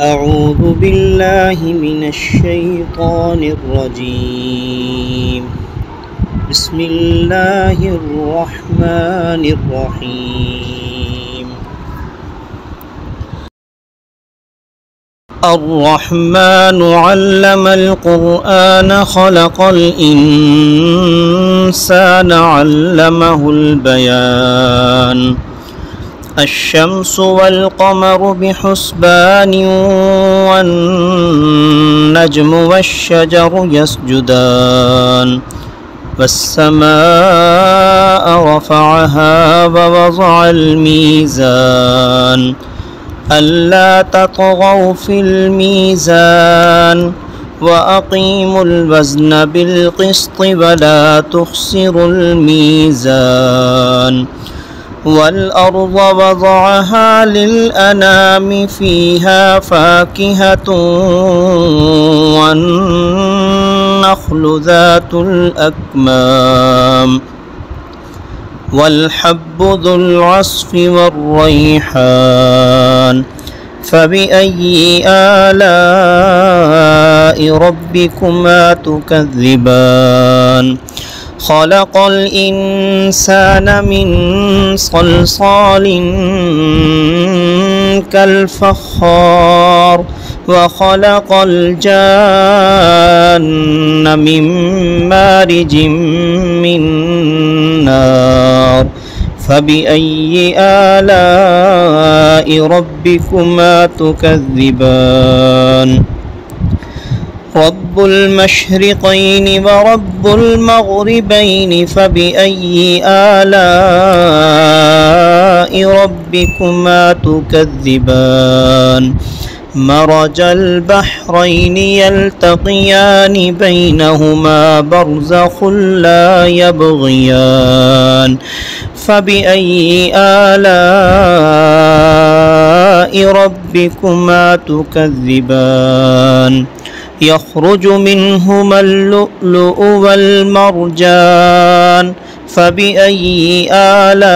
أعوذ بالله من الشيطان الرجيم. بسم الله الرحمن الرحيم. الرحمن علم القرآن خلق الإنسان علمه البيان. الشمس والقمر بحسبان والنجم والشجر يسجدان والسماء رفعها ووضع الميزان ألا تطغوا في الميزان وأقيموا الوزن بالقسط ولا تخسروا الميزان والأرض وضعها للأنام فيها فاكهة والنخل ذات الأكمام والحب ذو العصف والريحان فبأي آلاء ربكما تكذبان خلق الإنسان من صلصال كالفخار وخلق الجان من مارج من نار فبأي آلاء ربكما تكذبان رب المشرقين ورب المغربين فبأي آلاء ربكما تكذبان مرج البحرين يلتقيان بينهما برزخ لا يبغيان فبأي آلاء ربكما تكذبان يخرج منهما اللؤلؤ والمرجان فبأي آلاء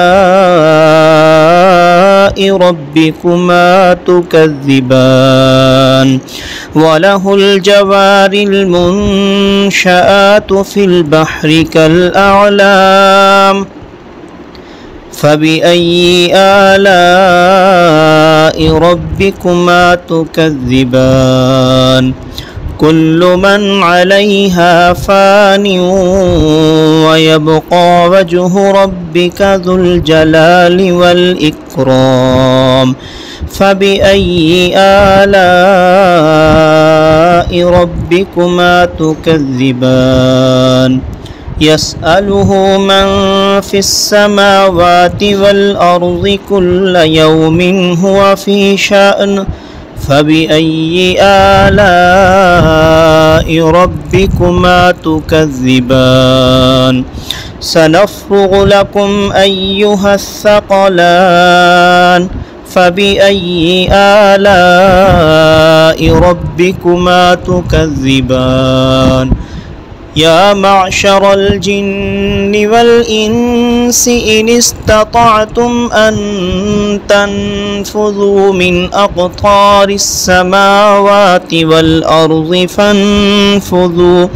ربكما تكذبان وله الجوار المنشآت في البحر كالأعلام فبأي آلاء ربكما تكذبان كل من عليها فان ويبقى وجه ربك ذو الجلال والإكرام فبأي آلاء ربكما تكذبان يسأله من في السماوات والأرض كل يوم هو في شأن فبأي آلاء ربكما تكذبان سنفرغ لكم أيها الثقلان فبأي آلاء ربكما تكذبان يا معشر الجن والإنس إن استطعتم أن تنفذوا من أقطار السماوات والأرض فانفذوا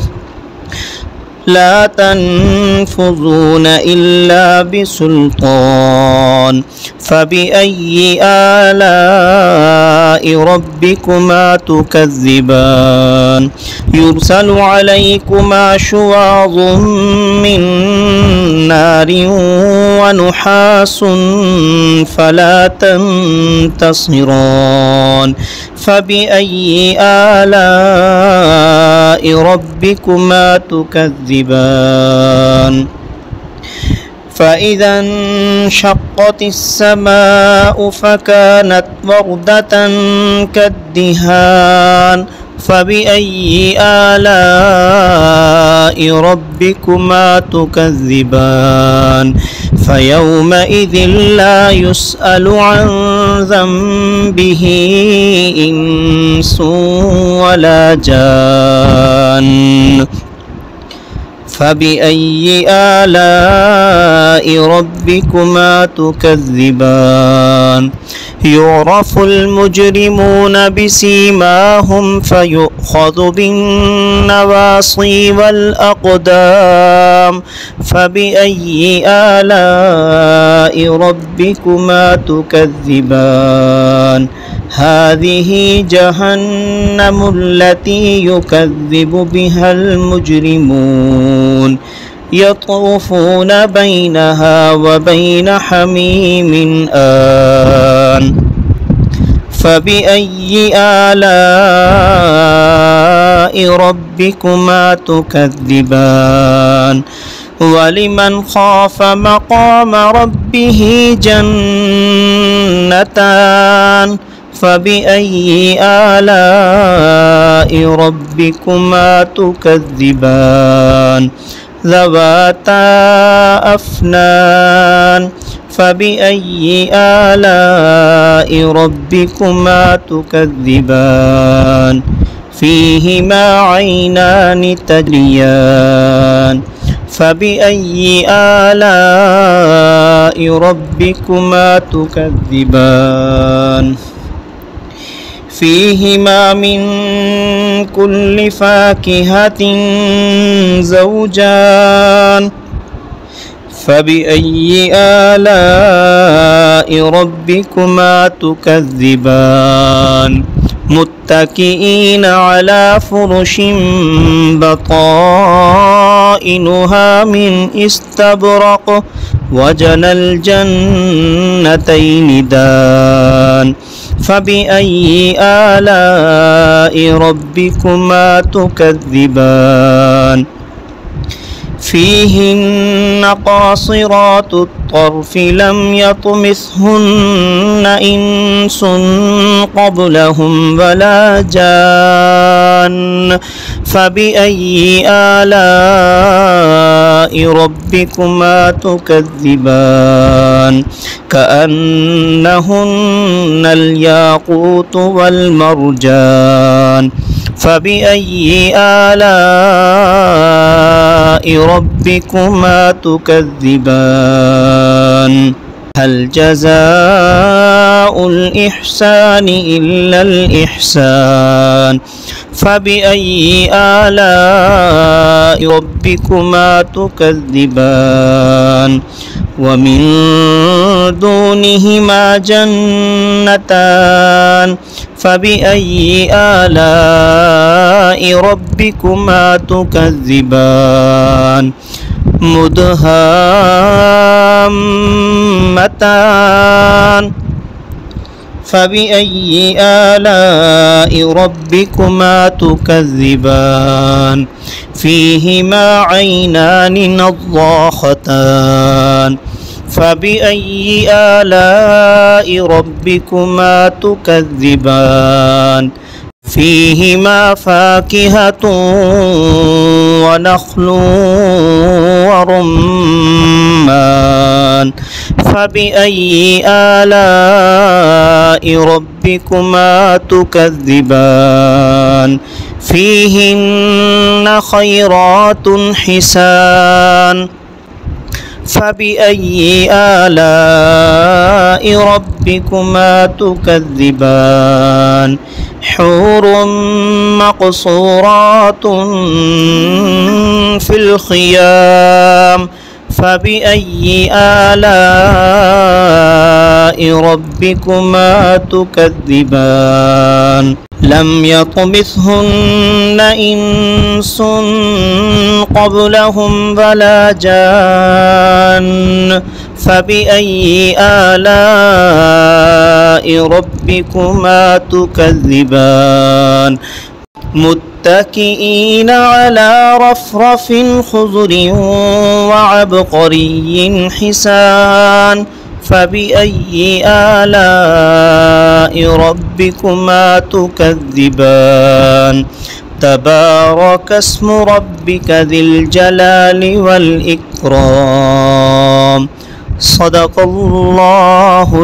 لا تنفذون إلا بسلطان فبأي آلاء ربكما تكذبان يرسل عليكما شواظ من نار ونحاس فلا تنتصران فبأي آلاء ربكما تكذبان فإذا انشقت السماء فكانت وردة كالدهان فبأي آلاء ربكما تكذبان فيومئذ لا يسأل عن ذنبه إنس ولا جان فبأي آلاء ربكما تكذبان يعرف المجرمون بسيماهم فيؤخذ بالنواصي والأقدام فبأي آلاء ربكما تكذبان هذه جهنم التي يكذب بها المجرمون يطوفون بينها وبين حميم آن فبأي آلاء ربكما تكذبان ولمن خاف مقام ربه جنتان فبأي آلاء ربكما تكذبان ذواتا أفنان فبأي آلاء ربكما تكذبان فيهما عينان تجريان فبأي آلاء ربكما تكذبان فيهما من كل فاكهة زوجان فبأي آلاء ربكما تكذبان متكئين على فرش بطائنها من استبرق وجنى الجنتين دان فبأي آلاء ربكما تكذبان فيهن قاصرات الطرف لم يطمثهن إنس قبلهم ولا جان فبأي آلاء ربكما تكذبان كأنهن الياقوت والمرجان فبأي آلاء ربكما تكذبان هل جزاء الإحسان إلا الإحسان فبأي آلاء ربكما تكذبان ومن دونهما جنتان فبأي آلاء ربكما تكذبان مدهامتان فبأي آلاء ربكما تكذبان فيهما عينان نضاختان فبأي آلاء ربكما تكذبان فيهما فاكهة ونخل ورمان فبأي آلاء ربكما تكذبان فيهن خيرات حسان فبأي آلاء ربكما تكذبان حور مقصورات في الخيام فبأي آلاء ربكما تكذبان لم يطمثهن إنس قبلهم ولا جان فبأي آلاء ربكما تكذبان متكئين على رفرف خضر وعبقري حسان فبأي آلاء ربكما تكذبان تبارك اسم ربك ذي الجلال والإكرام صدق الله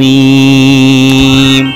العظيم.